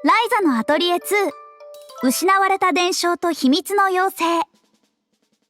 ライザのアトリエ2失われた伝承と秘密の妖精.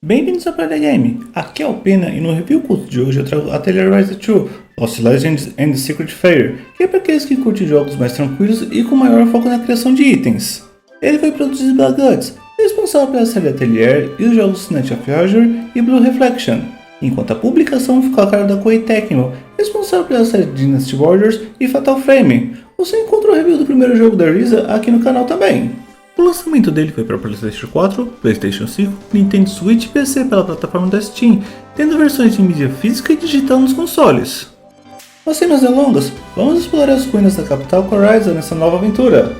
Bem-vindos ao Player Game, aqui é o Pena e no review curto de hoje eu trago Atelier Ryza 2, Lost Legends and the Secret Fair, que é para aqueles que curtem jogos mais tranquilos e com maior foco na criação de itens. Ele foi produzido pela Guts, responsável pela série Atelier e os jogos Snatch of Azure e Blue Reflection, enquanto a publicação ficou a cargo da Koei Tecmo, responsável pela série Dynasty Warriors e Fatal Frame. Você encontra o review do primeiro jogo da Ryza aqui no canal também. O lançamento dele foi para PlayStation 4, PlayStation 5, Nintendo Switch e PC pela plataforma da Steam, tendo versões de mídia física e digital nos consoles. Mas sem mais delongas, vamos explorar as ruínas da capital com a Ryza nessa nova aventura.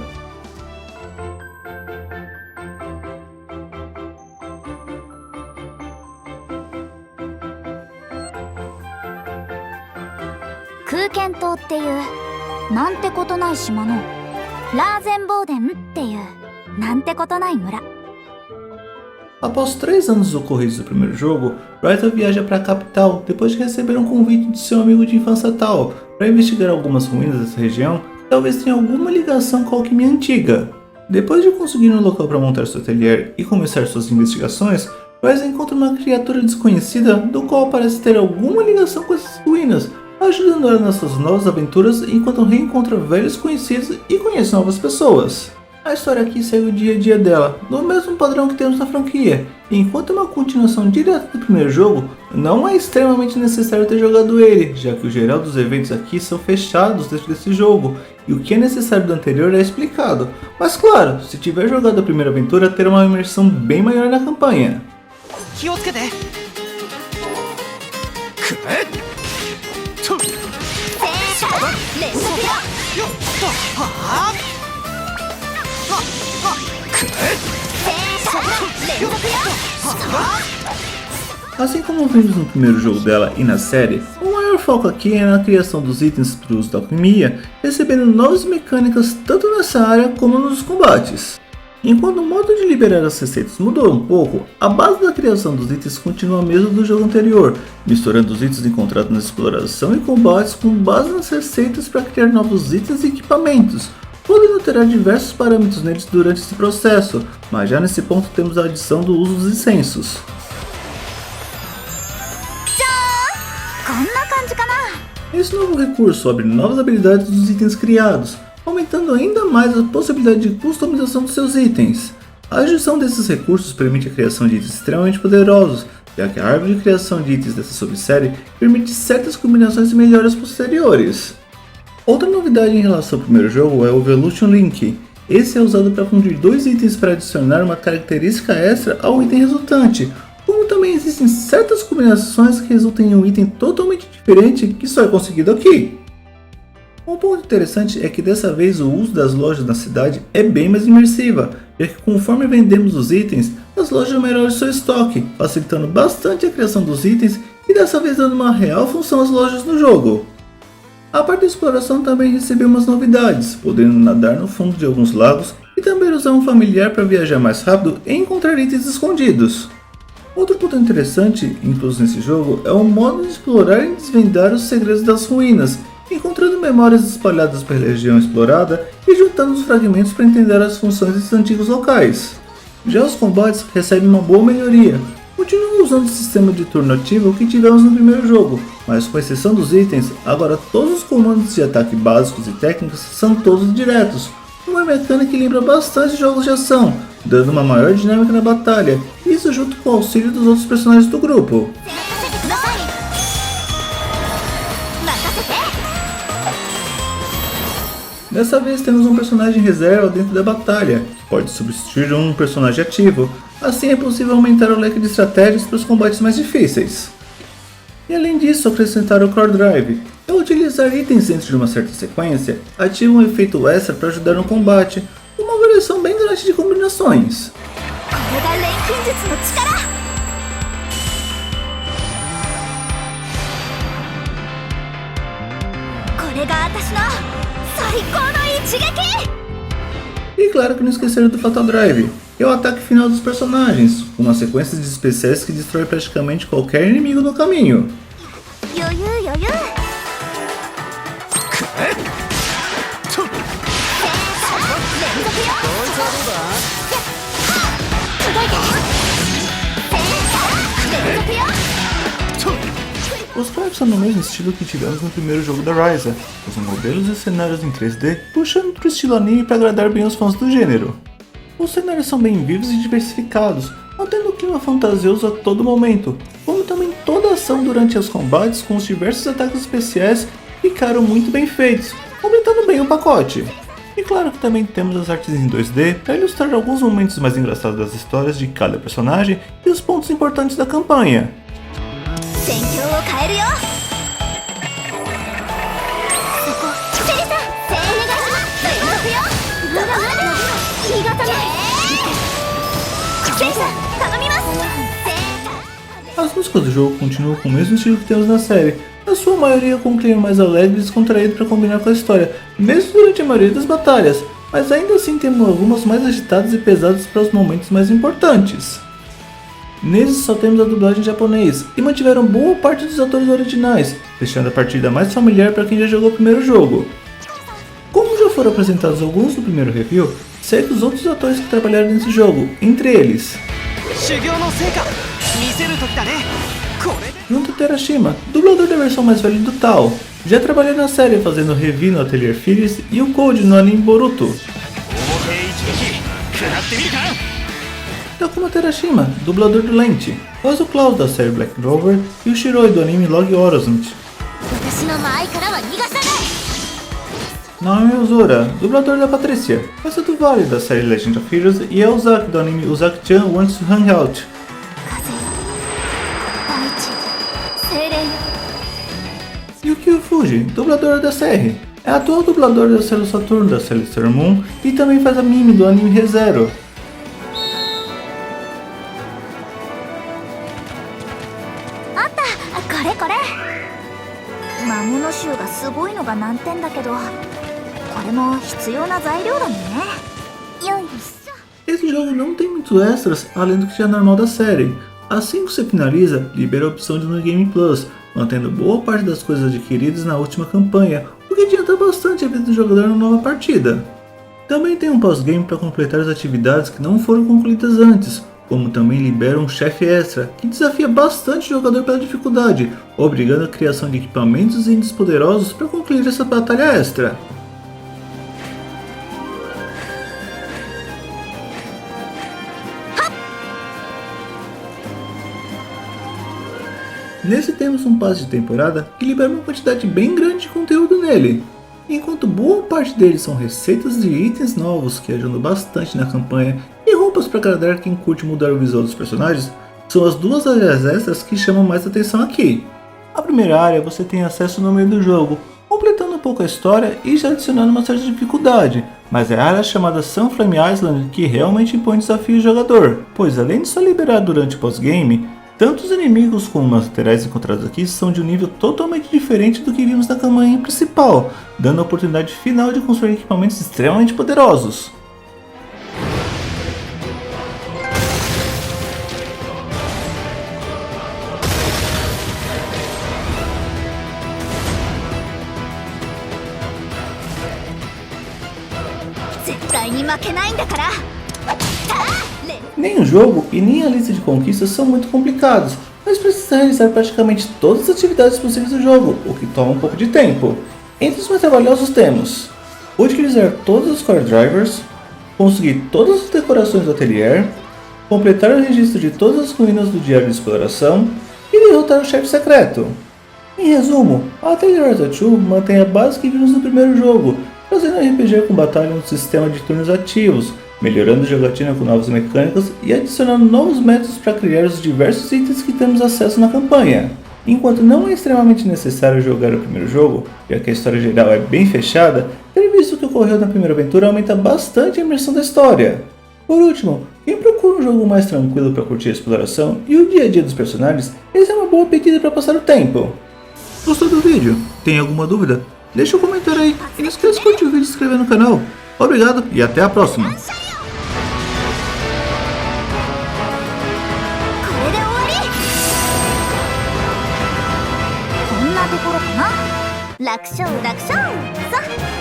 Kuken-to っていうなんてことない島のラーゼンボーデンっていうなんてことない村. Após 3 anos ocorridos do primeiro jogo, Ryza viaja para a capital depois de receber um convite de seu amigo de infância Tal para investigar algumas ruínas dessa região que talvez tenha alguma ligação com a alquimia antiga. Depois de conseguir um local para montar seu ateliê e começar suas investigações, Ryza encontra uma criatura desconhecida do qual parece ter alguma ligação com essas ruínas, ajudando ela nas suas novas aventuras enquanto reencontra velhos conhecidos e conhece novas pessoas. A história aqui segue o dia a dia dela, no mesmo padrão que temos na franquia, e enquanto é uma continuação direta do primeiro jogo, não é extremamente necessário ter jogado ele, já que o geral dos eventos aqui são fechados dentro desse jogo, e o que é necessário do anterior é explicado. Mas claro, se tiver jogado a primeira aventura, terá uma imersão bem maior na campanha. Assim como vimos no primeiro jogo dela e na série, o maior foco aqui é na criação dos itens para o uso da alquimia, recebendo novas mecânicas tanto nessa área como nos combates. Enquanto o modo de liberar as receitas mudou um pouco, a base da criação dos itens continua a mesma do jogo anterior, misturando os itens encontrados na exploração e combates com base nas receitas para criar novos itens e equipamentos, podendo alterar diversos parâmetros neles durante esse processo, mas já nesse ponto temos a adição do uso dos incensos. Esse novo recurso abre novas habilidades dos itens criados, aumentando ainda mais a possibilidade de customização dos seus itens. A adição desses recursos permite a criação de itens extremamente poderosos, já que a árvore de criação de itens dessa subsérie permite certas combinações e melhoras posteriores. Outra novidade em relação ao primeiro jogo é o Evolution Link. Esse é usado para fundir dois itens para adicionar uma característica extra ao item resultante, como também existem certas combinações que resultam em um item totalmente diferente que só é conseguido aqui. Um ponto interessante é que dessa vez o uso das lojas na cidade é bem mais imersiva, já que conforme vendemos os itens, as lojas melhoram seu estoque, facilitando bastante a criação dos itens e dessa vez dando uma real função às lojas no jogo. A parte da exploração também recebeu umas novidades, podendo nadar no fundo de alguns lagos e também usar um familiar para viajar mais rápido e encontrar itens escondidos. Outro ponto interessante incluso nesse jogo é o modo de explorar e desvendar os segredos das ruínas, encontrando memórias espalhadas pela região explorada e juntando os fragmentos para entender as funções desses antigos locais. Já os combates recebem uma boa melhoria. Continuam usando o sistema de turno ativo que tivemos no primeiro jogo, mas com exceção dos itens, agora todos os comandos de ataque básicos e técnicos são todos diretos, uma mecânica que lembra bastante jogos de ação, dando uma maior dinâmica na batalha, isso junto com o auxílio dos outros personagens do grupo. Dessa vez temos um personagem reserva dentro da batalha, que pode substituir um personagem ativo, assim é possível aumentar o leque de estratégias para os combates mais difíceis. E além disso, acrescentar o Core Drive. Ao utilizar itens dentro de uma certa sequência, ativa um efeito extra para ajudar no combate, uma variação bem grande de combinações. E claro que não esqueceram do Fatal Drive, que é o ataque final dos personagens, uma sequência de especiais que destrói praticamente qualquer inimigo no caminho. Os gráficos são no mesmo estilo que tivemos no primeiro jogo da Ryza, os modelos e cenários em 3D, puxando para o estilo anime para agradar bem os fãs do gênero. Os cenários são bem vivos e diversificados, mantendo o clima fantasioso a todo momento, como também toda a ação durante os combates com os diversos ataques especiais ficaram muito bem feitos, completando bem o pacote. E claro que também temos as artes em 2D para ilustrar alguns momentos mais engraçados das histórias de cada personagem e os pontos importantes da campanha. As músicas do jogo continuam com o mesmo estilo que temos na série, na sua maioria com um clima mais alegre e descontraído para combinar com a história, mesmo durante a maioria das batalhas, mas ainda assim temos algumas mais agitadas e pesadas para os momentos mais importantes. Nesses só temos a dublagem em japonês, e mantiveram boa parte dos atores originais, deixando a partida mais familiar para quem já jogou o primeiro jogo. Como já foram apresentados alguns no primeiro review, segue os outros atores que trabalharam nesse jogo, entre eles Junto Terashima, dublador da versão mais velha do Tao, já trabalhou na série fazendo review no Atelier Firis e o Code no anime Boruto. Takuma Terashima, dublador do Lente, faz o Klaus da série Black Clover e o Shiroi do anime Log Horizon. Naomi Ozora, dublador da Patrícia, faz a do Vale da série Legend of Heroes e é Ozaki do anime Uzaki-chan Wants to Hang Out. Yukio Fuji, dubladora da série, é a atual dubladora da série Saturn da série Sailor Moon e também faz a Mimi do anime ReZero. Esse jogo não tem muitos extras além do que já é normal da série. Assim que você finaliza, libera a opção de No Game Plus, mantendo boa parte das coisas adquiridas na última campanha, o que adianta bastante a vida do jogador na nova partida. Também tem um pós-game para completar as atividades que não foram concluídas antes, como também libera um chefe extra, que desafia bastante o jogador pela dificuldade, obrigando a criação de equipamentos e índios poderosos para concluir essa batalha extra. Nesse temos um passe de temporada que libera uma quantidade bem grande de conteúdo nele. Enquanto boa parte deles são receitas de itens novos que ajudam bastante na campanha e roupas para agradar quem curte mudar o visual dos personagens, são as duas áreas extras que chamam mais atenção aqui. A primeira área você tem acesso no meio do jogo, completando um pouco a história e já adicionando uma certa dificuldade, mas é a área chamada Sunflame Island que realmente impõe desafio ao jogador, pois além de só liberar durante o pós-game, tanto os inimigos como os materiais encontrados aqui são de um nível totalmente diferente do que vimos na campanha principal, dando a oportunidade final de construir equipamentos extremamente poderosos. Nem o jogo e nem a lista de conquistas são muito complicados, mas precisa realizar praticamente todas as atividades possíveis do jogo, o que toma um pouco de tempo. Entre os mais trabalhosos temos utilizar todos os Core Drivers, conseguir todas as decorações do atelier, completar o registro de todas as ruínas do diário de exploração e derrotar o chefe secreto. Em resumo, a Atelier 2 mantém a base que vimos no primeiro jogo, trazendo RPG com batalha no sistema de turnos ativos, melhorando a jogatina com novas mecânicas e adicionando novos métodos para criar os diversos itens que temos acesso na campanha. Enquanto não é extremamente necessário jogar o primeiro jogo, já que a história geral é bem fechada, ter visto o que ocorreu na primeira aventura aumenta bastante a imersão da história. Por último, quem procura um jogo mais tranquilo para curtir a exploração e o dia a dia dos personagens, essa é uma boa pedida para passar o tempo. Gostou do vídeo? Tem alguma dúvida? Deixa um comentário aí e não esqueça de curtir o vídeo e se inscrever no canal. Obrigado e até a próxima! 楽勝楽勝さ